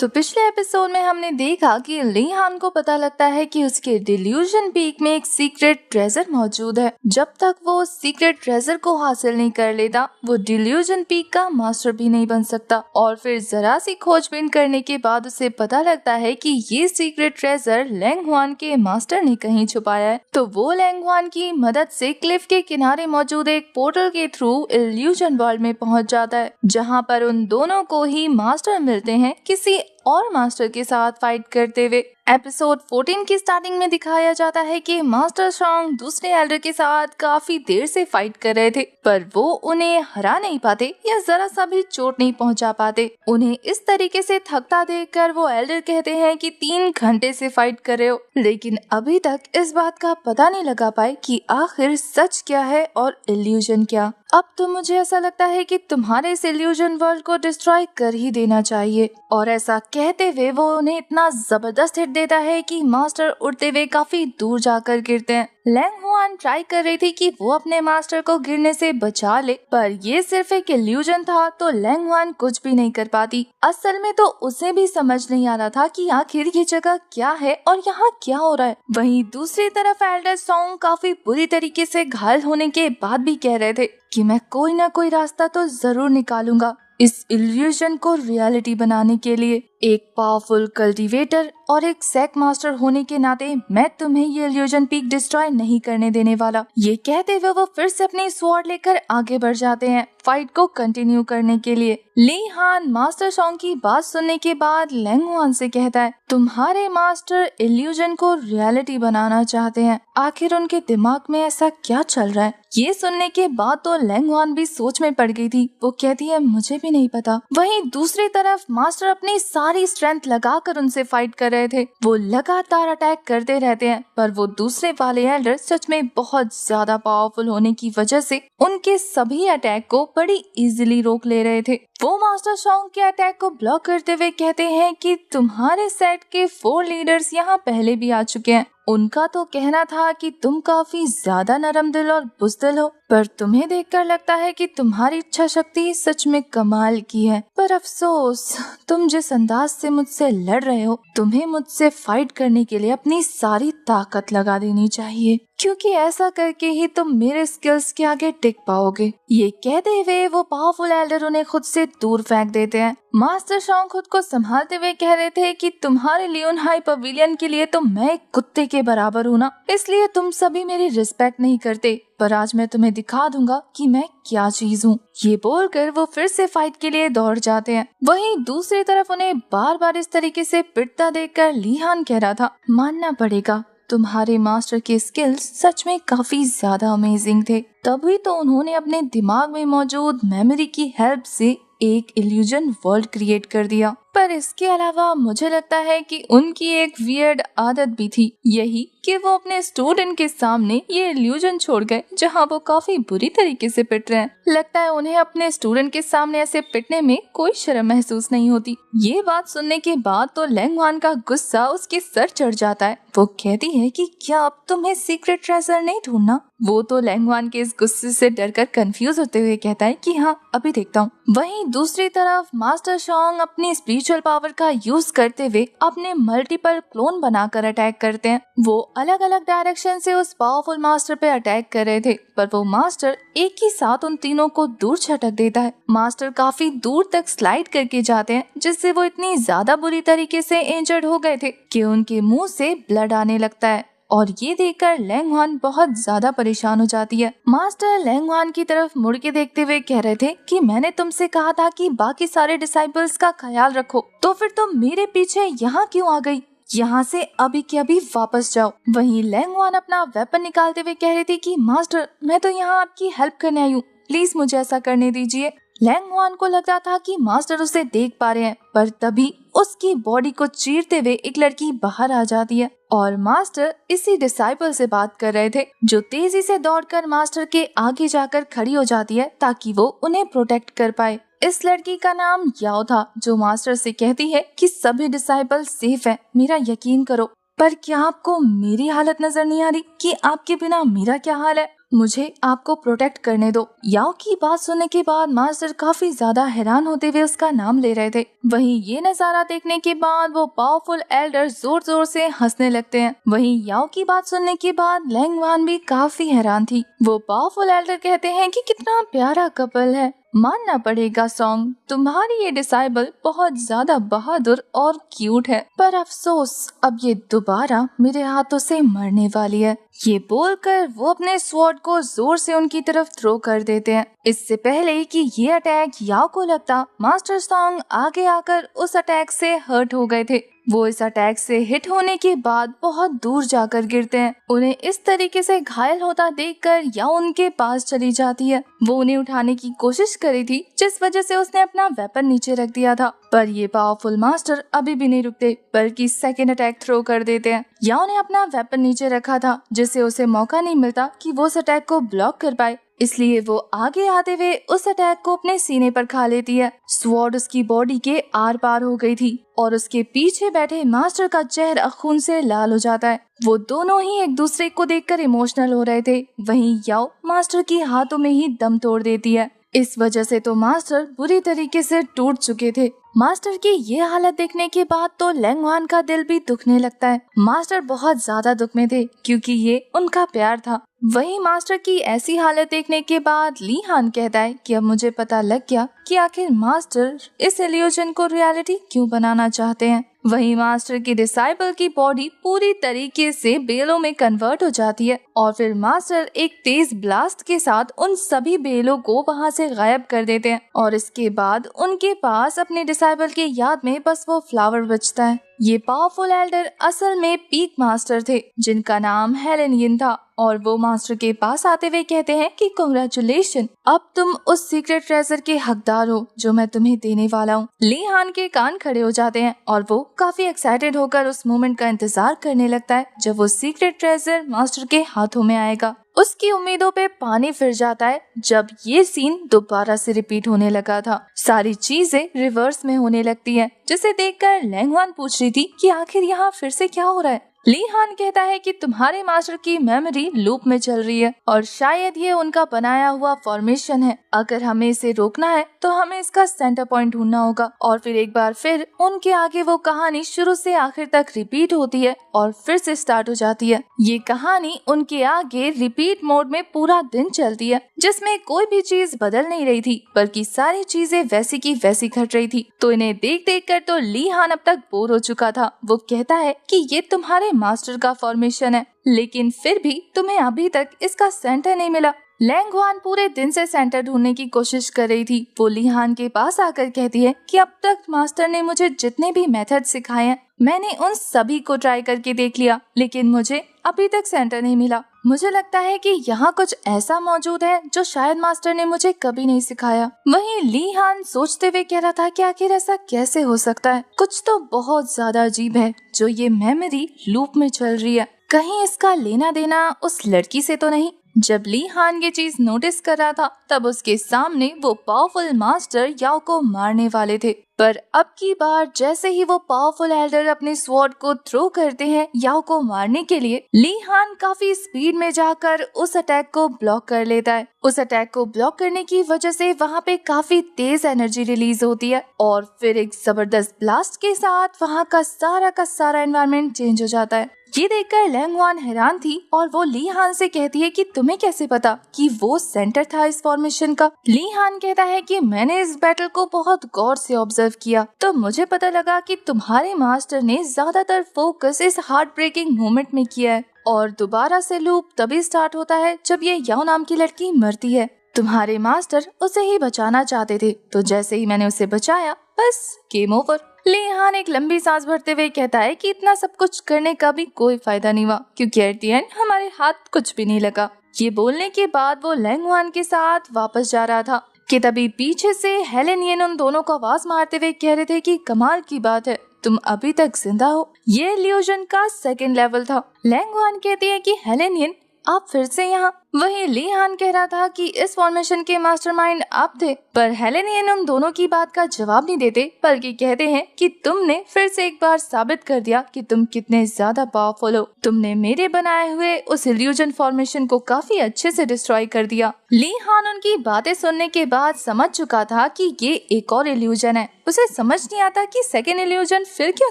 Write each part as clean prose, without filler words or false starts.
तो पिछले एपिसोड में हमने देखा कि ली हान को पता लगता है कि उसके डिल्यूजन पीक में एक सीक्रेट ट्रेजर मौजूद है। जब तक वो उस सीक्रेट ट्रेजर को हासिल नहीं कर लेता वो डिल्यूजन पीक का मास्टर भी नहीं बन सकता। और फिर जरा सी खोजबीन करने के बाद उसे पता लगता है कि ये सीक्रेट ट्रेजर लैंग हुआन के मास्टर ने कहीं छुपाया है। तो वो लैंग हुआन की मदद से क्लिफ के किनारे मौजूद एक पोर्टल के थ्रू इल्यूजन वर्ल्ड में पहुंच जाता है, जहां पर उन दोनों को ही मास्टर मिलते हैं किसी और मास्टर के साथ फाइट करते हुए। एपिसोड 14 की स्टार्टिंग में दिखाया जाता है कि मास्टर सॉन्ग दूसरे एल्डर के साथ काफी देर से फाइट कर रहे थे, पर वो उन्हें हरा नहीं पाते या जरा सा भी चोट नहीं पहुंचा पाते। उन्हें इस तरीके से थकता देखकर वो एल्डर कहते हैं कि 3 घंटे से फाइट कर रहे हो, लेकिन अभी तक इस बात का पता नहीं लगा पाए कि आखिर सच क्या है और इल्यूजन क्या। अब तो मुझे ऐसा लगता है कि तुम्हारे इस इल्यूजन वर्ल्ड को डिस्ट्रॉय कर ही देना चाहिए। और ऐसा कहते हुए वो उन्हें इतना जबरदस्त हिट देता है कि मास्टर उड़ते हुए काफी दूर जाकर गिरते हैं। लैंग हुआन ट्राई कर रही थी कि वो अपने मास्टर को गिरने से बचा ले, पर ये सिर्फ एक इल्यूजन था तो लैंग हुआन कुछ भी नहीं कर पाती। असल में तो उसे भी समझ नहीं आ रहा था कि आखिर ये जगह क्या है और यहाँ क्या हो रहा है। वहीं दूसरी तरफ एल्डर सॉन्ग काफी बुरी तरीके से घायल होने के बाद भी कह रहे थे कि मैं कोई ना कोई रास्ता तो जरूर निकालूंगा इस इल्यूजन को रियलिटी बनाने के लिए। एक पावरफुल कल्टीवेटर और एक सेक मास्टर होने के नाते मैं तुम्हें ये इल्यूजन पीक डिस्ट्रॉय नहीं करने देने वाला। ये कहते हुए वो फिर से अपनी स्वॉर्ड लेकर आगे बढ़ जाते हैं फाइट को कंटिन्यू करने के लिए। ली हान मास्टर सॉन्ग की बात सुनने के बाद लैंग हुआन से कहता है तुम्हारे मास्टर इल्यूजन को रियलिटी बनाना चाहते हैं, आखिर उनके दिमाग में ऐसा क्या चल रहा है। ये सुनने के बाद तो लैंग हुआन भी सोच में पड़ गई थी। वो कहती है मुझे भी नहीं पता। वहीं दूसरी तरफ मास्टर अपनी सारी स्ट्रेंथ लगाकर उनसे फाइट कर रहे थे। वो लगातार अटैक करते रहते हैं, पर वो दूसरे वाले एल्डर सच में बहुत ज्यादा पावरफुल होने की वजह से उनके सभी अटैक को बड़ी इजीली रोक ले रहे थे। वो मास्टर सॉन्ग के अटैक को ब्लॉक करते हुए कहते हैं कि तुम्हारे सेट के 4 लीडर्स यहाँ पहले भी आ चुके हैं। उनका तो कहना था कि तुम काफी ज्यादा नरम दिल और बुज़दिल हो, पर तुम्हें देखकर लगता है कि तुम्हारी इच्छा शक्ति सच में कमाल की है। पर अफसोस तुम जिस अंदाज से मुझसे लड़ रहे हो, तुम्हें मुझसे फाइट करने के लिए अपनी सारी ताकत लगा देनी चाहिए, क्योंकि ऐसा करके ही तुम मेरे स्किल्स के आगे टिक पाओगे। ये कहते हुए वो पावरफुल एल्डर उन्हें खुद से दूर फेंक देते हैं। मास्टर सॉन्ग खुद को संभालते हुए कह रहे थे कि तुम्हारे लियोन हाई पवेलियन के लिए तो मैं एक कुत्ते के बराबर हूँ ना, इसलिए तुम सभी मेरी रिस्पेक्ट नहीं करते, पर आज मैं तुम्हें दिखा दूंगा कि मैं क्या चीज हूँ। ये बोलकर वो फिर से फाइट के लिए दौड़ जाते हैं। वहीं दूसरी तरफ उन्हें बार बार इस तरीके से पिटता देखकर ली हान कह रहा था मानना पड़ेगा तुम्हारे मास्टर के स्किल्स सच में काफी ज्यादा अमेजिंग थे। तभी तो उन्होंने अपने दिमाग में मौजूद मेमोरी की हेल्प से एक इल्यूजन वर्ल्ड क्रिएट कर दिया। पर इसके अलावा मुझे लगता है कि उनकी एक वियर्ड आदत भी थी, यही कि वो अपने स्टूडेंट के सामने ये इल्यूजन छोड़ गए जहां वो काफी बुरी तरीके से पिट रहे हैं। लगता है उन्हें अपने स्टूडेंट के सामने ऐसे पिटने में कोई शर्म महसूस नहीं होती। ये बात सुनने के बाद तो लैंग हुआन का गुस्सा उसके सर चढ़ जाता है। वो कहती है कि क्या अब तुम्हें सीक्रेट ट्रेजर नहीं ढूंढना। वो तो लैंग हुआन के इस गुस्से से डरकर कंफ्यूज होते हुए कहता है कि हाँ अभी देखता हूँ। वहीं दूसरी तरफ मास्टर सॉन्ग अपनी स्पिरिचुअल पावर का यूज करते हुए अपने मल्टीपल क्लोन बनाकर अटैक करते हैं। वो अलग अलग डायरेक्शन से उस पावरफुल मास्टर पे अटैक कर रहे थे, पर वो मास्टर एक ही साथ उन तीनों को दूर छटक देता है। मास्टर काफी दूर तक स्लाइड करके जाते हैं, जिससे वो इतनी ज्यादा बुरी तरीके से इंजर्ड हो गए थे कि उनके मुंह से ब्लड आने लगता है। और ये देखकर लैंग हुआन बहुत ज्यादा परेशान हो जाती है। मास्टर लैंग हुआन की तरफ मुड़ के देखते हुए कह रहे थे कि मैंने तुमसे कहा था कि बाकी सारे डिसाइपल्स का ख्याल रखो, तो फिर तुम मेरे पीछे यहाँ क्यों आ गई। यहाँ से अभी के अभी वापस जाओ। वहीं लैंग हुआन अपना वेपन निकालते हुए कह रही थी कि मास्टर मैं तो यहाँ आपकी हेल्प करने आई हूँ, प्लीज मुझे ऐसा करने दीजिए। लैंग हुआन को लग रहा था कि मास्टर उसे देख पा रहे हैं, पर तभी उसकी बॉडी को चीरते हुए एक लड़की बाहर आ जाती है और मास्टर इसी डिसाइपल से बात कर रहे थे, जो तेजी से दौड़कर मास्टर के आगे जाकर खड़ी हो जाती है ताकि वो उन्हें प्रोटेक्ट कर पाए। इस लड़की का नाम याओ था, जो मास्टर से कहती है कि सभी डिसाइपल सेफ है, मेरा यकीन करो। पर क्या आपको मेरी हालत नजर नहीं आ रही कि आपके बिना मेरा क्या हाल है। मुझे आपको प्रोटेक्ट करने दो। याओ की बात सुनने के बाद मास्टर काफी ज्यादा हैरान होते हुए उसका नाम ले रहे थे। वहीं ये नजारा देखने के बाद वो पावरफुल एल्डर जोर जोर से हंसने लगते हैं। वहीं याओ की बात सुनने के बाद लैंग वान भी काफी हैरान थी। वो पावरफुल एल्डर कहते हैं कि कितना प्यारा कपल है। मानना पड़ेगा सॉन्ग, तुम्हारी ये डिसाइबल बहुत ज्यादा बहादुर और क्यूट है, पर अफसोस अब ये दोबारा मेरे हाथों से मरने वाली है। ये बोलकर वो अपने स्वॉर्ड को जोर से उनकी तरफ थ्रो कर देते हैं। इससे पहले कि ये अटैक याओ को लगता, मास्टर सॉन्ग आगे आकर उस अटैक से हर्ट हो गए थे। वो इस अटैक से हिट होने के बाद बहुत दूर जाकर गिरते हैं। उन्हें इस तरीके से घायल होता देखकर याओ उनके पास चली जाती है। वो उन्हें उठाने की कोशिश करी थी, जिस वजह से उसने अपना वेपन नीचे रख दिया था, पर ये पावरफुल मास्टर अभी भी नहीं रुकते, बल्कि सेकेंड अटैक थ्रो कर देते हैं। याओ ने अपना वेपन नीचे रखा था, जिससे उसे मौका नहीं मिलता कि वो उस अटैक को ब्लॉक कर पाए, इसलिए वो आगे आते हुए उस अटैक को अपने सीने पर खा लेती है। स्वॉर्ड उसकी बॉडी के आर पार हो गई थी और उसके पीछे बैठे मास्टर का चेहरा खून से लाल हो जाता है। वो दोनों ही एक दूसरे को देखकर इमोशनल हो रहे थे। वहीं याओ मास्टर की हाथों में ही दम तोड़ देती है। इस वजह से तो मास्टर बुरी तरीके से टूट चुके थे। मास्टर की ये हालत देखने के बाद तो लैंग वान का दिल भी दुखने लगता है। मास्टर बहुत ज्यादा दुख में थे, क्योंकि ये उनका प्यार था। वहीं मास्टर की ऐसी हालत देखने के बाद ली हान कहता है कि अब मुझे पता लग गया कि आखिर मास्टर इस इल्यूजन को रियलिटी क्यों बनाना चाहते हैं। वहीं मास्टर की डिसाइबल की बॉडी पूरी तरीके से बेलों में कन्वर्ट हो जाती है और फिर मास्टर एक तेज ब्लास्ट के साथ उन सभी बेलों को वहां से गायब कर देते हैं और इसके बाद उनके पास अपने डिसाइबल की याद में बस वो फ्लावर बचता है। ये पावरफुल एल्डर असल में पीक मास्टर थे, जिनका नाम हेलेन यिन था, और वो मास्टर के पास आते हुए कहते हैं कि कांग्रेचुलेशन, अब तुम उस सीक्रेट ट्रेजर के हकदार हो जो मैं तुम्हें देने वाला हूँ। ली हान के कान खड़े हो जाते हैं और वो काफी एक्साइटेड होकर उस मोमेंट का इंतजार करने लगता है जब वो सीक्रेट ट्रेजर मास्टर के हाथों में आएगा। उसकी उम्मीदों पे पानी फिर जाता है जब ये सीन दोबारा से रिपीट होने लगा था। सारी चीजें रिवर्स में होने लगती हैं, जिसे देखकर लैंग वान पूछ रही थी कि आखिर यहाँ फिर से क्या हो रहा है। ली हान कहता है कि तुम्हारे मास्टर की मेमोरी लूप में चल रही है और शायद ये उनका बनाया हुआ फॉर्मेशन है। अगर हमें इसे रोकना है तो हमें इसका सेंटर पॉइंट ढूंढना होगा। और फिर एक बार फिर उनके आगे वो कहानी शुरू से आखिर तक रिपीट होती है और फिर से स्टार्ट हो जाती है। ये कहानी उनके आगे रिपीट मोड में पूरा दिन चलती है, जिसमें कोई भी चीज बदल नहीं रही थी, बल्कि सारी चीजें वैसी की वैसी घट रही थी। तो इन्हें देख देख कर तो ली हान अब तक बोर हो चुका था। वो कहता है कि ये तुम्हारे मास्टर का फॉर्मेशन है, लेकिन फिर भी तुम्हें अभी तक इसका सेंटर नहीं मिला। लैंग वान पूरे दिन से सेंटर ढूंढने की कोशिश कर रही थी। वो ली हान के पास आकर कहती है कि अब तक मास्टर ने मुझे जितने भी मेथड सिखाए हैं, मैंने उन सभी को ट्राई करके देख लिया, लेकिन मुझे अभी तक सेंटर नहीं मिला। मुझे लगता है कि यहाँ कुछ ऐसा मौजूद है जो शायद मास्टर ने मुझे कभी नहीं सिखाया। वहीं ली हान सोचते हुए कह रहा था कि आखिर ऐसा कैसे हो सकता है, कुछ तो बहुत ज्यादा अजीब है जो ये मेमोरी लूप में चल रही है। कहीं इसका लेना देना उस लड़की से तो नहीं। जब ली हान ये चीज नोटिस कर रहा था, तब उसके सामने वो पावरफुल मास्टर याओ को मारने वाले थे। पर अब की बार जैसे ही वो पावरफुल एल्डर अपने स्वॉर्ड को थ्रो करते हैं याओ को मारने के लिए, ली हान काफी स्पीड में जाकर उस अटैक को ब्लॉक कर लेता है। उस अटैक को ब्लॉक करने की वजह से वहाँ पे काफी तेज एनर्जी रिलीज होती है और फिर एक जबरदस्त ब्लास्ट के साथ वहाँ का सारा एनवायरनमेंट चेंज हो जाता है। ये देखकर लैंग वान हैरान थी और वो ली हान से कहती है कि तुम्हें कैसे पता कि वो सेंटर था इस फॉर्मेशन का। ली हान कहता है कि मैंने इस बैटल को बहुत गौर से ऑब्जर्व किया, तो मुझे पता लगा कि तुम्हारे मास्टर ने ज्यादातर फोकस इस हार्ट ब्रेकिंग मोमेंट में किया है और दोबारा से लूप तभी स्टार्ट होता है जब ये याओ नाम की लड़की मरती है। तुम्हारे मास्टर उसे ही बचाना चाहते थे, तो जैसे ही मैंने उसे बचाया बस गेम ओवर। ली हान एक लंबी सांस भरते हुए कहता है कि इतना सब कुछ करने का भी कोई फायदा नहीं हुआ, क्योंकि एट द एंड हमारे हाथ कुछ भी नहीं लगा। ये बोलने के बाद वो लैंग वान के साथ वापस जा रहा था कि तभी पीछे से हेलेन यिन उन दोनों को आवाज मारते हुए कह रहे थे कि कमाल की बात है, तुम अभी तक जिंदा हो। ये इल्यूजन का सेकंड लेवल था। लैंग वान कहती है कि हेलेन यिन आप फिर से यहाँ। वहीं ली हान कह रहा था कि इस फॉर्मेशन के मास्टरमाइंड आप थे, पर हेलेनियन उन दोनों की बात का जवाब नहीं देते, बल्कि कहते हैं कि तुमने फिर से एक बार साबित कर दिया कि तुम कितने ज्यादा पावरफुल हो। तुमने मेरे बनाए हुए उस इल्यूजन फॉर्मेशन को काफी अच्छे से डिस्ट्रॉय कर दिया। ली हान उनकी बातें सुनने के बाद समझ चुका था कि ये एक और इल्यूजन है। उसे समझ नहीं आता कि सेकेंड इल्यूजन फिर क्यों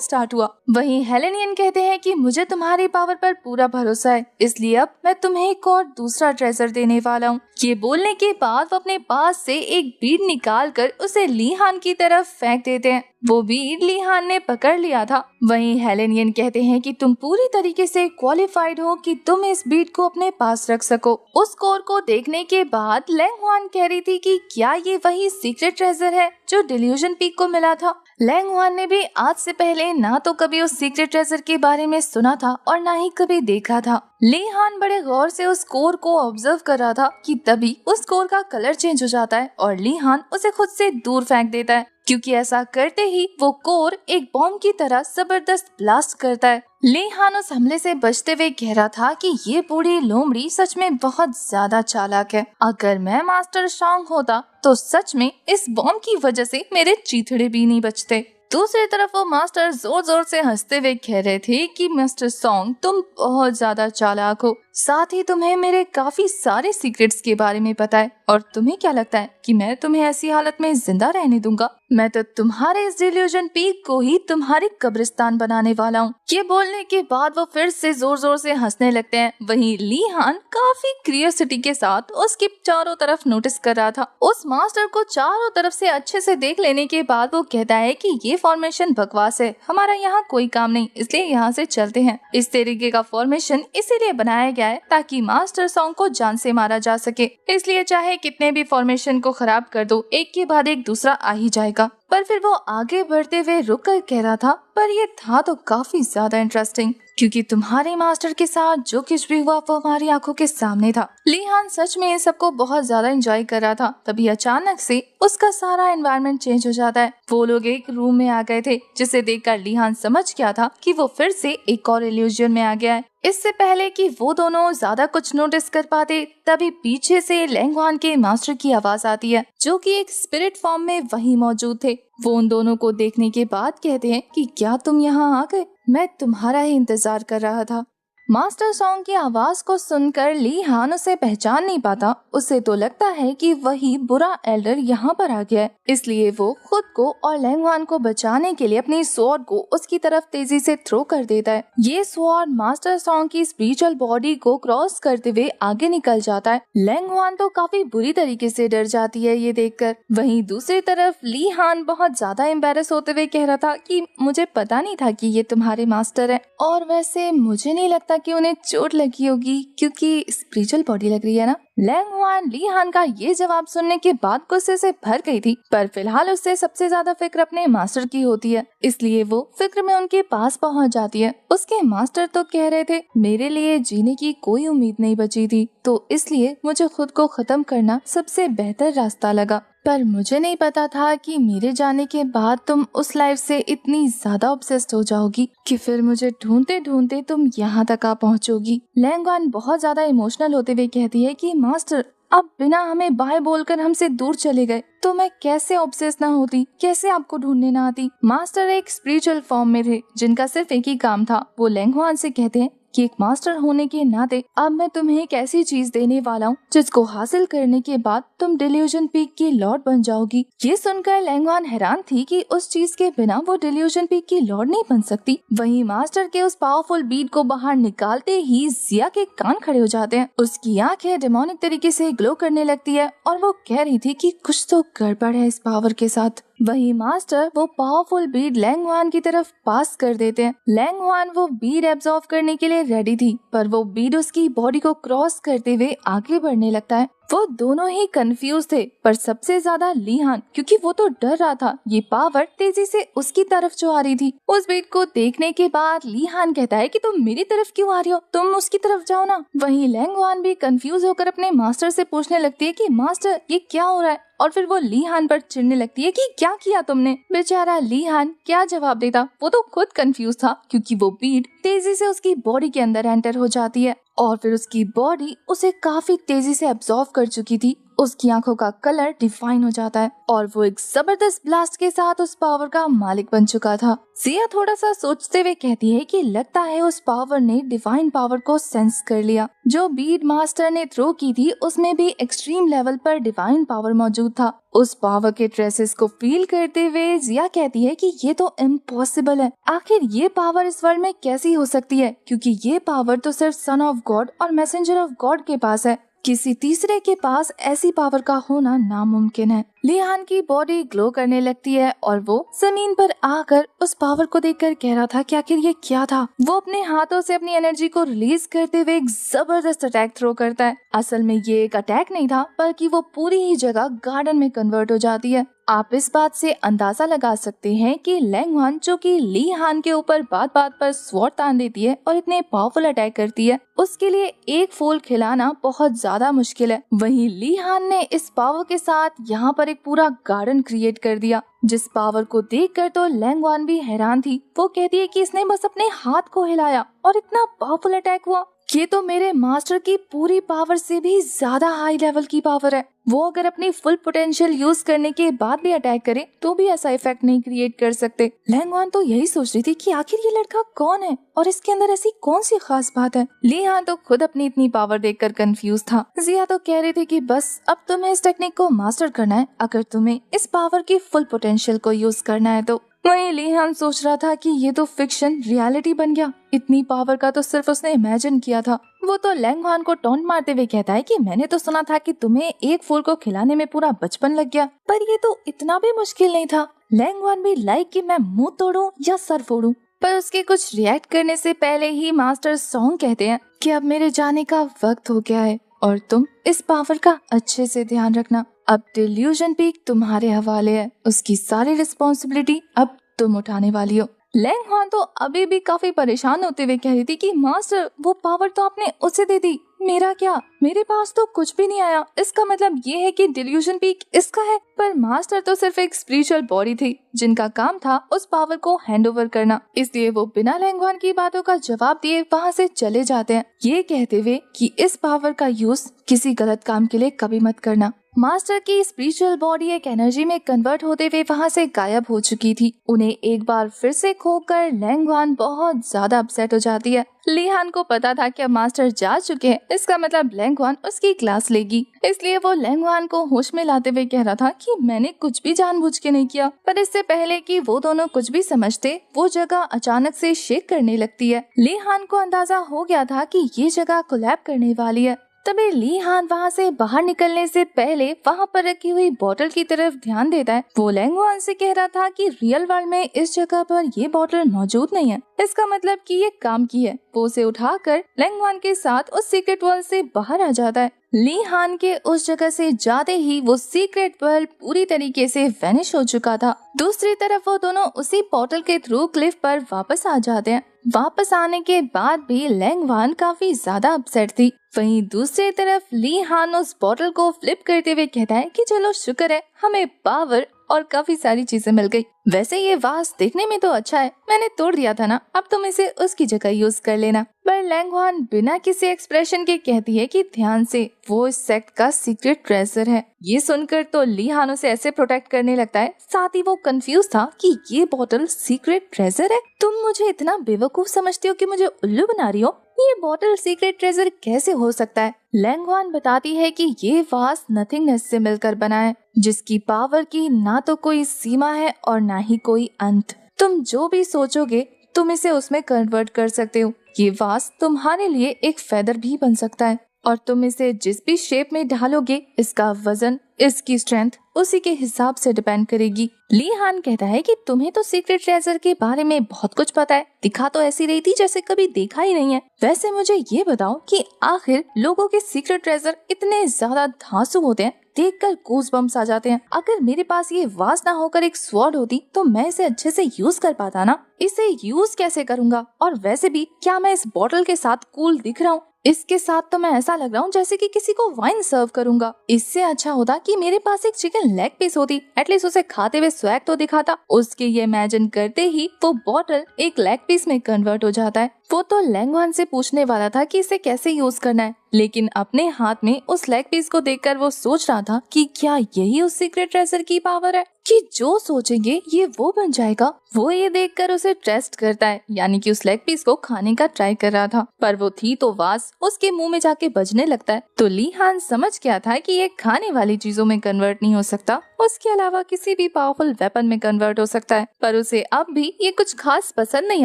स्टार्ट हुआ। वहीं हेलेनियन कहते हैं कि मुझे तुम्हारी पावर पर पूरा भरोसा है, इसलिए अब मैं तुम्हें एक और दूसरा ट्रेजर देने वाला हूँ। ये बोलने के बाद वो अपने पास से एक बीड निकाल कर उसे ली हान की तरफ फेंक देते हैं। वो बीड ली हान ने पकड़ लिया था। वहीं हेलेनियन कहते हैं कि तुम पूरी तरीके से क्वालिफाइड हो कि तुम इस बीड को अपने पास रख सको। उस स्कोर को देखने के बाद लैंग हुआन कह रही थी कि क्या ये वही सीक्रेट ट्रेजर है जो डिल्यूजन पीक को मिला था। लैंग हुआन ने भी आज से पहले ना तो कभी उस सीक्रेट ट्रेजर के बारे में सुना था और ना ही कभी देखा था। ली हान बड़े गौर से उस कोर को ऑब्जर्व कर रहा था कि तभी उस कोर का कलर चेंज हो जाता है और ली हान उसे खुद से दूर फेंक देता है, क्योंकि ऐसा करते ही वो कोर एक बॉम्ब की तरह जबरदस्त ब्लास्ट करता है। ली हान उस हमले से बचते हुए कह रहा था कि ये बूढ़ी लोमड़ी सच में बहुत ज्यादा चालाक है। अगर मैं मास्टर सॉन्ग होता तो सच में इस बॉम्ब की वजह से मेरे चीथड़े भी नहीं बचते। दूसरी तरफ वो मास्टर जोर जोर से हंसते हुए कह रहे थे कि मिस्टर सॉन्ग तुम बहुत ज्यादा चालाक हो, साथ ही तुम्हें मेरे काफी सारे सीक्रेट्स के बारे में पता है। और तुम्हें क्या लगता है कि मैं तुम्हें ऐसी हालत में जिंदा रहने दूंगा? मैं तो तुम्हारे इस डिल्यूजन पीक को ही तुम्हारी कब्रिस्तान बनाने वाला हूँ। ये बोलने के बाद वो फिर से जोर जोर से हंसने लगते हैं। वहीं ली हान काफी क्यूरियोसिटी के साथ उसकी चारों तरफ नोटिस कर रहा था। उस मास्टर को चारों तरफ से अच्छे से देख लेने के बाद वो कहता है कि ये फॉर्मेशन बकवास है, हमारा यहाँ कोई काम नहीं, इसलिए यहाँ से चलते हैं। इस तरीके का फॉर्मेशन इसीलिए बनाया गया है ताकि मास्टर सॉन्ग को जान से मारा जा सके, इसलिए चाहे कितने भी फॉर्मेशन को खराब कर दो, एक के बाद एक दूसरा आ ही जाएगा। पर फिर वो आगे बढ़ते हुए रुक कर कह रहा था, पर ये था तो काफी ज्यादा इंटरेस्टिंग, क्योंकि तुम्हारे मास्टर के साथ जो कुछ भी हुआ वो हमारी आंखों के सामने था। ली हान सच में इन सबको बहुत ज्यादा एंजॉय कर रहा था। तभी अचानक से उसका सारा एनवायरनमेंट चेंज हो जाता है। वो लोग एक रूम में आ गए थे, जिसे देखकर ली हान समझ गया था कि वो फिर से एक और इल्यूजन में आ गया है। इससे पहले कि वो दोनों ज्यादा कुछ नोटिस कर पाते, तभी पीछे से लैंग हुआन के मास्टर की आवाज आती है, जो कि एक स्पिरिट फॉर्म में वहीं मौजूद थे। वो उन दोनों को देखने के बाद कहते हैं कि क्या तुम यहाँ आ गए? मैं तुम्हारा ही इंतजार कर रहा था। मास्टर सॉन्ग की आवाज को सुनकर ली हान उसे पहचान नहीं पाता। उसे तो लगता है कि वही बुरा एल्डर यहाँ पर आ गया है, इसलिए वो खुद को और लैंग हुआन को बचाने के लिए अपनी स्वॉर्ड को उसकी तरफ तेजी से थ्रो कर देता है। ये स्वॉर्ड मास्टर सॉन्ग की स्पिरिचुअल बॉडी को क्रॉस करते हुए आगे निकल जाता है। लैंग हुआन तो काफी बुरी तरीके से डर जाती है ये देखकर। वहीं दूसरी तरफ ली हान बहुत ज्यादा एम्बेरस होते हुए कह रहा था कि मुझे पता नहीं था कि ये तुम्हारे मास्टर है, और वैसे मुझे नहीं लगता कि उन्हें चोट लगी होगी, क्योंकि स्पिरिचुअल बॉडी लग रही है ना। लैंग हुआन ली हान का ये जवाब सुनने के बाद गुस्से से भर गई थी, पर फिलहाल उससे सबसे ज्यादा फिक्र अपने मास्टर की होती है, इसलिए वो फिक्र में उनके पास पहुंच जाती है। उसके मास्टर तो कह रहे थे, मेरे लिए जीने की कोई उम्मीद नहीं बची थी, तो इसलिए मुझे खुद को खत्म करना सबसे बेहतर रास्ता लगा। पर मुझे नहीं पता था कि मेरे जाने के बाद तुम उस लाइफ से इतनी ज्यादा ऑब्सेस्ड हो जाओगी कि फिर मुझे ढूंढते ढूंढते तुम यहाँ तक आ पहुँचोगी। लैंग हुआन बहुत ज्यादा इमोशनल होते हुए कहती है कि मास्टर, अब बिना हमें बाय बोलकर हमसे दूर चले गए, तो मैं कैसे ऑब्सेस ना होती, कैसे आपको ढूंढने ना आती। मास्टर एक स्पिरिचुअल फॉर्म में थे, जिनका सिर्फ एक ही काम था। वो लैंग हुआन से कहते हैं कि एक मास्टर होने के नाते अब मैं तुम्हें एक ऐसी चीज देने वाला हूँ जिसको हासिल करने के बाद तुम डिल्यूजन पीक की लॉर्ड बन जाओगी। ये सुनकर लैंग हुआन हैरान थी कि उस चीज के बिना वो डिल्यूजन पीक की लॉर्ड नहीं बन सकती। वहीं मास्टर के उस पावरफुल बीट को बाहर निकालते ही जिया के कान खड़े हो जाते हैं। उसकी आंखें डेमोनिक तरीके से ग्लो करने लगती है और वो कह रही थी कि कुछ तो गड़बड़ है इस पावर के साथ। वही मास्टर वो पावरफुल बीड लैंग हुआन की तरफ पास कर देते हैं। लैंग हुआन वो बीड एब्जॉर्ब करने के लिए रेडी थी, पर वो बीड उसकी बॉडी को क्रॉस करते हुए आगे बढ़ने लगता है। वो दोनों ही कंफ्यूज थे, पर सबसे ज्यादा ली हान, क्योंकि वो तो डर रहा था ये पावर तेजी से उसकी तरफ जो आ रही थी। उस बीट को देखने के बाद ली हान कहता है कि तुम मेरी तरफ क्यों आ रही हो, तुम उसकी तरफ जाओ ना। वहीं लैंग हुआन भी कंफ्यूज होकर अपने मास्टर से पूछने लगती है कि मास्टर ये क्या हो रहा है, और फिर वो ली हान पर चिढ़ने लगती है कि क्या किया तुमने। बेचारा ली हान क्या जवाब देता, वो तो खुद कंफ्यूज था, क्योंकि वो बीट तेजी से उसकी बॉडी के अंदर एंटर हो जाती है और फिर उसकी बॉडी उसे काफी तेजी से एब्जॉर्व कर चुकी थी। उसकी आंखों का कलर डिफाइन हो जाता है और वो एक जबरदस्त ब्लास्ट के साथ उस पावर का मालिक बन चुका था। जिया थोड़ा सा सोचते हुए कहती है कि लगता है उस पावर ने डिवाइन पावर को सेंस कर लिया। जो बीड मास्टर ने थ्रो की थी उसमें भी एक्सट्रीम लेवल पर डिवाइन पावर मौजूद था। उस पावर के ट्रेसेस को फील करते हुए जिया कहती है कि ये तो इम्पॉसिबल है। आखिर ये पावर इस वर्ल्ड में कैसी हो सकती है, क्योंकि ये पावर तो सिर्फ सन ऑफ गॉड और मैसेंजर ऑफ गॉड के पास है। किसी तीसरे के पास ऐसी पावर का होना नामुमकिन है। लिहान की बॉडी ग्लो करने लगती है और वो जमीन पर आकर उस पावर को देखकर कह रहा था कि आखिर ये क्या था। वो अपने हाथों से अपनी एनर्जी को रिलीज करते हुए एक जबरदस्त अटैक थ्रो करता है। असल में ये एक अटैक नहीं था, बल्कि वो पूरी ही जगह गार्डन में कन्वर्ट हो जाती है। आप इस बात से अंदाजा लगा सकते हैं कि लैंगवान, जो कि ली हान के ऊपर बात बात पर स्वॉर्ड तान देती है और इतने पावरफुल अटैक करती है, उसके लिए एक फूल खिलाना बहुत ज्यादा मुश्किल है। वहीं ली हान ने इस पावर के साथ यहाँ पर एक पूरा गार्डन क्रिएट कर दिया, जिस पावर को देखकर तो लैंगवान भी हैरान थी। वो कहती है कि इसने बस अपने हाथ को हिलाया और इतना पावरफुल अटैक हुआ। ये तो मेरे मास्टर की पूरी पावर से भी ज्यादा हाई लेवल की पावर है। वो अगर अपनी फुल पोटेंशियल यूज करने के बाद भी अटैक करे तो भी ऐसा इफेक्ट नहीं क्रिएट कर सकते। लैंगवान तो यही सोच रही थी कि आखिर ये लड़का कौन है और इसके अंदर ऐसी कौन सी खास बात है। लिहान तो खुद अपनी इतनी पावर देखकर कंफ्यूज था। जिया तो कह रही थी कि बस अब तुम्हें इस टेक्निक को मास्टर करना है, अगर तुम्हें इस पावर की फुल पोटेंशियल को यूज करना है तो। वहीं लिहान सोच रहा था कि ये तो फिक्शन रियलिटी बन गया। इतनी पावर का तो सिर्फ उसने इमेजिन किया था। वो तो लैंगवान को टॉन्ट मारते हुए कहता है कि मैंने तो सुना था कि तुम्हें एक फूल को खिलाने में पूरा बचपन लग गया, पर ये तो इतना भी मुश्किल नहीं था। लैंगवान भी लाइक कि मैं मुंह तोड़ूं या सर फोड़ूं, पर उसके कुछ रिएक्ट करने से पहले ही मास्टर सॉन्ग कहते हैं कि अब मेरे जाने का वक्त हो गया है और तुम इस पावर का अच्छे से ध्यान रखना। अब डिल्यूजन पीक तुम्हारे हवाले है, उसकी सारी रिस्पॉन्सिबिलिटी अब तुम उठाने वाली हो। लैंगवान तो अभी भी काफी परेशान होते हुए कह रही थी कि मास्टर वो पावर तो आपने उसे दे दी, मेरा क्या? मेरे पास तो कुछ भी नहीं आया। इसका मतलब ये है कि डिल्यूजन पीक इसका है। पर मास्टर तो सिर्फ एक स्पिरिचुअल बॉडी थी जिनका काम था उस पावर को हैंड ओवर करना। इसलिए वो बिना लैंगवान की बातों का जवाब दिए वहाँ से चले जाते हैं, ये कहते हुए कि इस पावर का यूज किसी गलत काम के लिए कभी मत करना। मास्टर की स्पिरिचुअल बॉडी एक एनर्जी में कन्वर्ट होते हुए वहाँ से गायब हो चुकी थी। उन्हें एक बार फिर से खोकर लैंगवान बहुत ज्यादा अपसेट हो जाती है। लिहान को पता था कि अब मास्टर जा चुके हैं, इसका मतलब लैंगवान उसकी क्लास लेगी। इसलिए वो लैंगवान को होश में लाते हुए कह रहा था कि मैंने कुछ भी जानबूझ के नहीं किया। पर इससे पहले कि वो दोनों कुछ भी समझते, वो जगह अचानक से शेक करने लगती है। लिहान को अंदाजा हो गया था कि ये जगह कोलैप करने वाली है। तभी लिहान वहाँ से बाहर निकलने से पहले वहाँ पर रखी हुई बोतल की तरफ ध्यान देता है। वो लैंगवान से कह रहा था कि रियल वर्ल्ड में इस जगह पर ये बोतल मौजूद नहीं है, इसका मतलब कि ये काम की है। वो उसे उठाकर लैंगवान के साथ उस सीक्रेट वर्ल्ड से बाहर आ जाता है। लिहान के उस जगह से जाते ही वो सीक्रेट वर्ल्ड पूरी तरीके से वैनिश हो चुका था। दूसरी तरफ वो दोनों उसी पोर्टल के थ्रू क्लिफ पर वापस आ जाते हैं। वापस आने के बाद भी लैंगवान काफी ज्यादा अपसेट थी। वहीं दूसरी तरफ लिहान उस बोतल को फ्लिप करते हुए कहता है कि चलो शुक्र है हमें पावर और काफी सारी चीजें मिल गई। वैसे ये वास देखने में तो अच्छा है, मैंने तोड़ दिया था ना, अब तुम इसे उसकी जगह यूज कर लेना। पर लैंगवान बिना किसी एक्सप्रेशन के कहती है कि ध्यान से, वो इस सेक्ट का सीक्रेट ट्रेजर है। ये सुनकर तो लिहान उसे ऐसे प्रोटेक्ट करने लगता है, साथ ही वो कंफ्यूज था कि ये बोतल सीक्रेट ट्रेजर है। तुम मुझे इतना बेवकूफ समझती हो कि मुझे उल्लू बना रही हो? ये बोतल सीक्रेट ट्रेजर कैसे हो सकता है? लैंगवान बताती है कि ये वास नथिंगनेस से मिलकर बना है, जिसकी पावर की ना तो कोई सीमा है और ना ही कोई अंत। तुम जो भी सोचोगे तुम इसे उसमें कन्वर्ट कर सकते हो। ये वास तुम्हारे लिए एक फेदर भी बन सकता है और तुम इसे जिस भी शेप में ढालोगे, इसका वजन, इसकी स्ट्रेंथ उसी के हिसाब से डिपेंड करेगी। लिहान कहता है कि तुम्हें तो सीक्रेट ट्रेजर के बारे में बहुत कुछ पता है, दिखा तो ऐसी रही थी जैसे कभी देखा ही नहीं है। वैसे मुझे ये बताओ कि आखिर लोगों के सीक्रेट ट्रेजर इतने ज्यादा धांसू होते हैं, देखकर गूज़बम्प्स आ जाते हैं। अगर मेरे पास ये वास ना होकर एक स्वॉर्ड होती तो मैं इसे अच्छे से यूज कर पाता ना। इसे यूज कैसे करूंगा? और वैसे भी क्या मैं इस बोतल के साथ कूल दिख रहा हूँ? इसके साथ तो मैं ऐसा लग रहा हूँ जैसे कि किसी को वाइन सर्व करूंगा। इससे अच्छा होता कि मेरे पास एक चिकन लेग पीस होती, एटलीस्ट उसे खाते हुए स्वैग तो दिखाता। उसके ये इमेजिन करते ही वो बॉटल एक लेग पीस में कन्वर्ट हो जाता है। वो तो लैंगवान से पूछने वाला था कि इसे कैसे यूज करना है, लेकिन अपने हाथ में उस लेग पीस को देखकर वो सोच रहा था कि क्या यही उस सीक्रेट ट्रेजर की पावर है कि जो सोचेंगे ये वो बन जाएगा। वो ये देखकर उसे ट्रस्ट करता है, यानी कि उस लेग पीस को खाने का ट्राई कर रहा था, पर वो थी तो वास उसके मुंह में जाके बजने लगता है। तो ली हान समझ गया था कि ये खाने वाली चीजों में कन्वर्ट नहीं हो सकता, उसके अलावा किसी भी पावरफुल वेपन में कन्वर्ट हो सकता है, पर उसे अब भी ये कुछ खास पसंद नहीं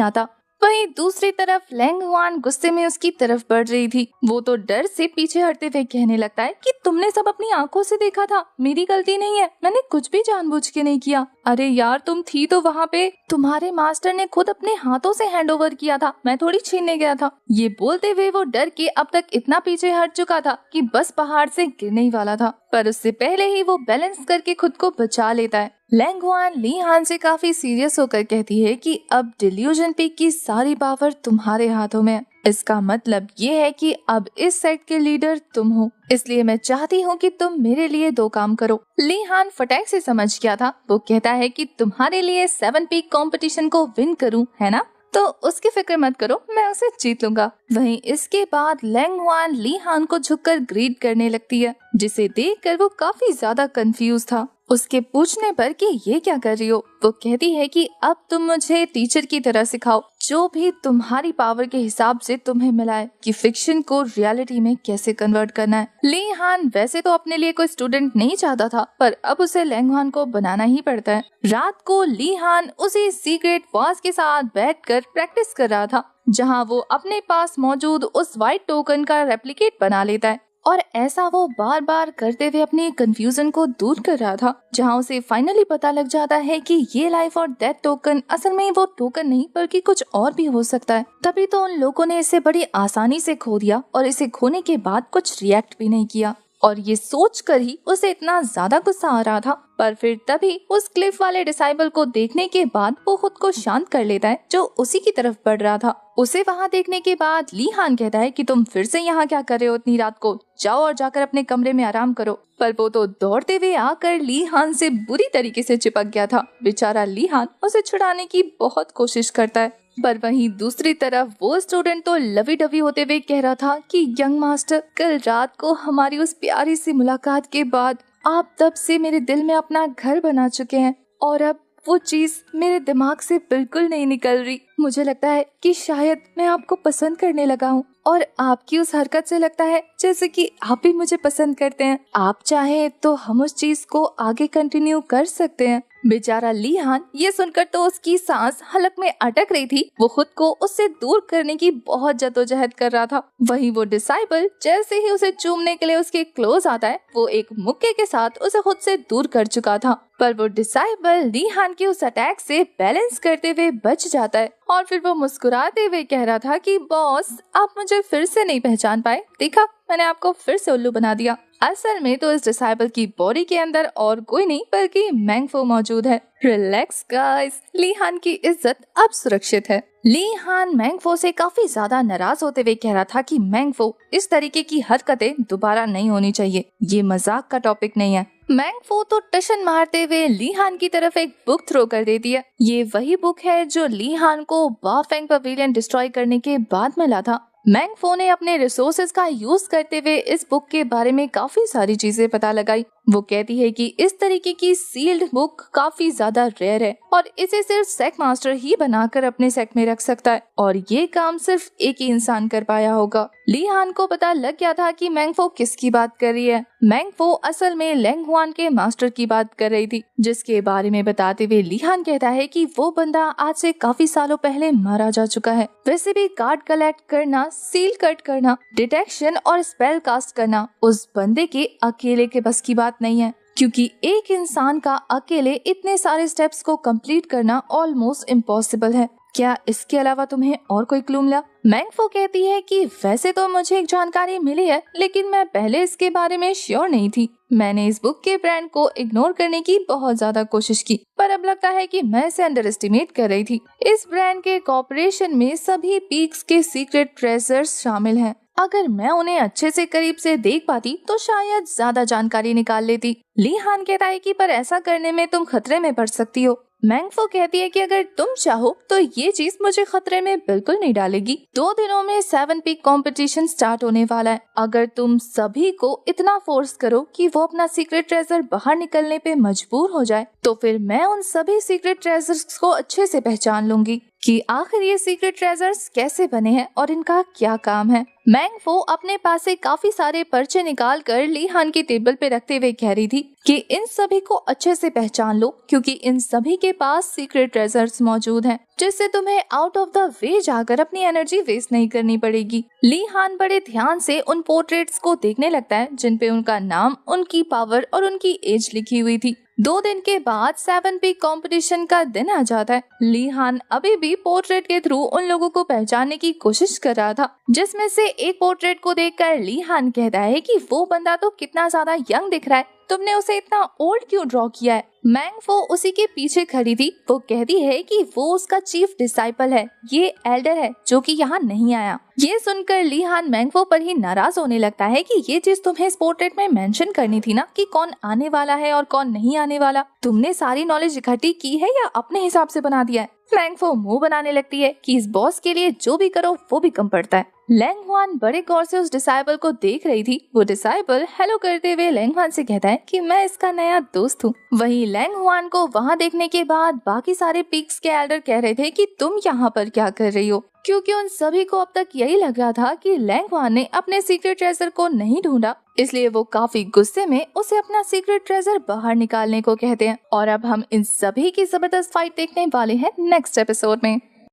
आता। वहीं दूसरी तरफ लैंगवान गुस्से में उसकी तरफ बढ़ रही थी। वो तो डर से पीछे हटते हुए कहने लगता है कि तुमने सब अपनी आंखों से देखा था, मेरी गलती नहीं है, मैंने कुछ भी जानबूझ के नहीं किया। अरे यार तुम थी तो वहाँ पे, तुम्हारे मास्टर ने खुद अपने हाथों से हैंडओवर किया था, मैं थोड़ी छीनने गया था। ये बोलते हुए वो डर के अब तक इतना पीछे हट चुका था कि बस पहाड़ से गिरने ही वाला था, पर उससे पहले ही वो बैलेंस करके खुद को बचा लेता है। लैंगवान ली हान से काफी सीरियस होकर कहती है कि अब डिल्यूजन पीक की सारी पावर तुम्हारे हाथों में है। इसका मतलब ये है कि अब इस सेट के लीडर तुम हो, इसलिए मैं चाहती हूँ कि तुम मेरे लिए 2 काम करो। ली हान फटाक से समझ गया था। वो कहता है कि तुम्हारे लिए 7 पीक कंपटीशन को विन करूँ, है ना? तो उसकी फिक्र मत करो, मैं उसे जीत लूंगा। वहीं इसके बाद लैंगवान ली हान को झुककर ग्रीट करने लगती है, जिसे देखकर वो काफी ज्यादा कंफ्यूज था। उसके पूछने पर कि ये क्या कर रही हो, वो कहती है कि अब तुम मुझे टीचर की तरह सिखाओ, जो भी तुम्हारी पावर के हिसाब से तुम्हें मिला है, कि फिक्शन को रियलिटी में कैसे कन्वर्ट करना है। ली हान वैसे तो अपने लिए कोई स्टूडेंट नहीं चाहता था, पर अब उसे लैंगवान को बनाना ही पड़ता है। रात को ली हान उसी सीक्रेट वास के साथ बैठकर प्रैक्टिस कर रहा था, जहाँ वो अपने पास मौजूद उस व्हाइट टोकन का रेप्लिकेट बना लेता है, और ऐसा वो बार बार करते हुए अपनी कंफ्यूजन को दूर कर रहा था, जहां उसे फाइनली पता लग जाता है कि ये लाइफ और डेथ टोकन असल में वो टोकन नहीं बल्कि कुछ और भी हो सकता है। तभी तो उन लोगों ने इसे बड़ी आसानी से खो दिया और इसे खोने के बाद कुछ रिएक्ट भी नहीं किया, और ये सोचकर ही उसे इतना ज्यादा गुस्सा आ रहा था। पर फिर तभी उस क्लिफ वाले डिसाइबल को देखने के बाद वो खुद को शांत कर लेता है, जो उसी की तरफ बढ़ रहा था। उसे वहाँ देखने के बाद ली हान कहता है कि तुम फिर से यहाँ क्या कर रहे हो इतनी रात को, जाओ और जाकर अपने कमरे में आराम करो। पर वो तो दौड़ते हुए आकर ली हान से बुरी तरीके से चिपक गया था। बेचारा ली हान उसे छुड़ाने की बहुत कोशिश करता है, पर वहीं दूसरी तरफ वो स्टूडेंट तो लवी डवी होते हुए कह रहा था कि यंग मास्टर, कल रात को हमारी उस प्यारी सी मुलाकात के बाद आप तब से मेरे दिल में अपना घर बना चुके हैं, और अब वो चीज मेरे दिमाग से बिल्कुल नहीं निकल रही। मुझे लगता है कि शायद मैं आपको पसंद करने लगा हूँ, और आपकी उस हरकत से लगता है जैसे कि आप भी मुझे पसंद करते हैं। आप चाहें तो हम उस चीज को आगे कंटिन्यू कर सकते हैं। बेचारा ली हान ये सुनकर तो उसकी सांस हलक में अटक रही थी। वो खुद को उससे दूर करने की बहुत जद्दोजहद कर रहा था। वहीं वो डिसाइबल जैसे ही उसे चूमने के लिए उसके क्लोज आता है, वो एक मुक्के के साथ उसे खुद से दूर कर चुका था, पर वो डिसाइबल ली हान के उस अटैक से बैलेंस करते हुए बच जाता है, और फिर वो मुस्कुराते हुए कह रहा था कि बॉस, आप मुझे फिर से नहीं पहचान पाए, देखा मैंने आपको फिर से उल्लू बना दिया। असल में तो इस डिसाइबल की बॉडी के अंदर और कोई नहीं बल्कि मैंगफो मौजूद है। रिलैक्स गाइस, ली हान की इज्जत अब सुरक्षित है। ली हान मैंगफो से काफी ज्यादा नाराज होते हुए कह रहा था कि मैंगफो, इस तरीके की हरकतें दोबारा नहीं होनी चाहिए, ये मजाक का टॉपिक नहीं है। मैंगफो तो टशन मारते हुए ली हान की तरफ एक बुक थ्रो कर देती है। ये वही बुक है जो ली हान को बाफेंग पवेलियन डिस्ट्रॉय करने के बाद मिला था। मैंगफो ने अपने रिसोर्सेज का यूज करते हुए इस बुक के बारे में काफी सारी चीजें पता लगाई। वो कहती है कि इस तरीके की सील्ड बुक काफी ज्यादा रेयर है और इसे सिर्फ सेक्ट मास्टर ही बनाकर अपने सेक्ट में रख सकता है, और ये काम सिर्फ एक ही इंसान कर पाया होगा। ली हान को पता लग गया था कि मैंगफो किसकी बात कर रही है। मैंगफो असल में लैंगहुआन के मास्टर की बात कर रही थी, जिसके बारे में बताते हुए ली हान कहता है कि वो बंदा आज से काफी सालों पहले मारा जा चुका है। वैसे भी कार्ड कलेक्ट करना, सील कट करना, डिटेक्शन और स्पेल कास्ट करना उस बंदे के अकेले के बस की बात नहीं है, क्योंकि एक इंसान का अकेले इतने सारे स्टेप्स को कंप्लीट करना ऑलमोस्ट इम्पॉसिबल है। क्या इसके अलावा तुम्हें और कोई क्लू मिला? मैंगफो कहती है कि वैसे तो मुझे एक जानकारी मिली है, लेकिन मैं पहले इसके बारे में श्योर नहीं थी। मैंने इस बुक के ब्रांड को इग्नोर करने की बहुत ज्यादा कोशिश की, पर अब लगता है कि मैं इसे अंडर एस्टिमेट कर रही थी। इस ब्रांड के कॉर्पोरेशन में सभी पीक्स के सीक्रेट ट्रेजर्स शामिल हैं। अगर मैं उन्हें अच्छे से करीब से देख पाती तो शायद ज्यादा जानकारी निकाल लेती। ली हान कहता है कि पर ऐसा करने में तुम खतरे में पड़ सकती हो। मैंग फो कहती है कि अगर तुम चाहो तो ये चीज मुझे खतरे में बिल्कुल नहीं डालेगी। 2 दिनों में 7 पीक कंपटीशन स्टार्ट होने वाला है। अगर तुम सभी को इतना फोर्स करो कि वो अपना सीक्रेट ट्रेजर बाहर निकलने पे मजबूर हो जाए, तो फिर मैं उन सभी सीक्रेट ट्रेजर्स को अच्छे से पहचान लूंगी कि आखिर ये सीक्रेट ट्रेजर्स कैसे बने हैं और इनका क्या काम है। मैंग फो अपने पास से काफी सारे पर्चे निकाल कर ली हान की टेबल पे रखते हुए कह रही थी कि इन सभी को अच्छे से पहचान लो, क्योंकि इन सभी के पास सीक्रेट ट्रेजर्स मौजूद हैं, जिससे तुम्हें आउट ऑफ द वे जाकर अपनी एनर्जी वेस्ट नहीं करनी पड़ेगी। ली हान बड़े ध्यान से उन पोर्ट्रेट्स को देखने लगता है जिन पे उनका नाम, उनकी पावर और उनकी एज लिखी हुई थी। 2 दिन के बाद 7 पीक कंपटीशन का दिन आ जाता है। ली हान अभी भी पोर्ट्रेट के थ्रू उन लोगों को पहचानने की कोशिश कर रहा था, जिसमें से एक पोर्ट्रेट को देखकर ली हान कहता है कि वो बंदा तो कितना ज्यादा यंग दिख रहा है, तुमने उसे इतना ओल्ड क्यों ड्रॉ किया है। मैंग फो उसी के पीछे खड़ी थी। वो कहती है कि वो उसका चीफ डिसाइपल है, ये एल्डर है जो कि यहाँ नहीं आया। ये सुनकर ली हान मैंग फो पर ही नाराज होने लगता है कि ये चीज तुम्हें इस पोर्ट्रेट में मेंशन करनी थी ना, कि कौन आने वाला है और कौन नहीं आने वाला। तुमने सारी नॉलेज इकट्ठी की है या अपने हिसाब से बना दिया है। मैंग फो मुंह बनाने लगती है कि इस बॉस के लिए जो भी करो वो भी कम पड़ता है। लैंग हुआन बड़े गौर से उस डिसाइबल को देख रही थी। वो डिसाइबल हेलो करते हुए लैंग हुआन से कहता है कि मैं इसका नया दोस्त हूँ। वहीं लैंग हुआन को वहाँ देखने के बाद बाकी सारे पीक्स के एल्डर कह रहे थे कि तुम यहाँ पर क्या कर रही हो, क्योंकि उन सभी को अब तक यही लग रहा था कि लैंग हुआन ने अपने सीक्रेट ट्रेजर को नहीं ढूंढा, इसलिए वो काफी गुस्से में उसे अपना सीक्रेट ट्रेजर बाहर निकालने को कहते हैं। और अब हम इन सभी की जबरदस्त फाइट देखने वाले हैं नेक्स्ट एपिसोड में।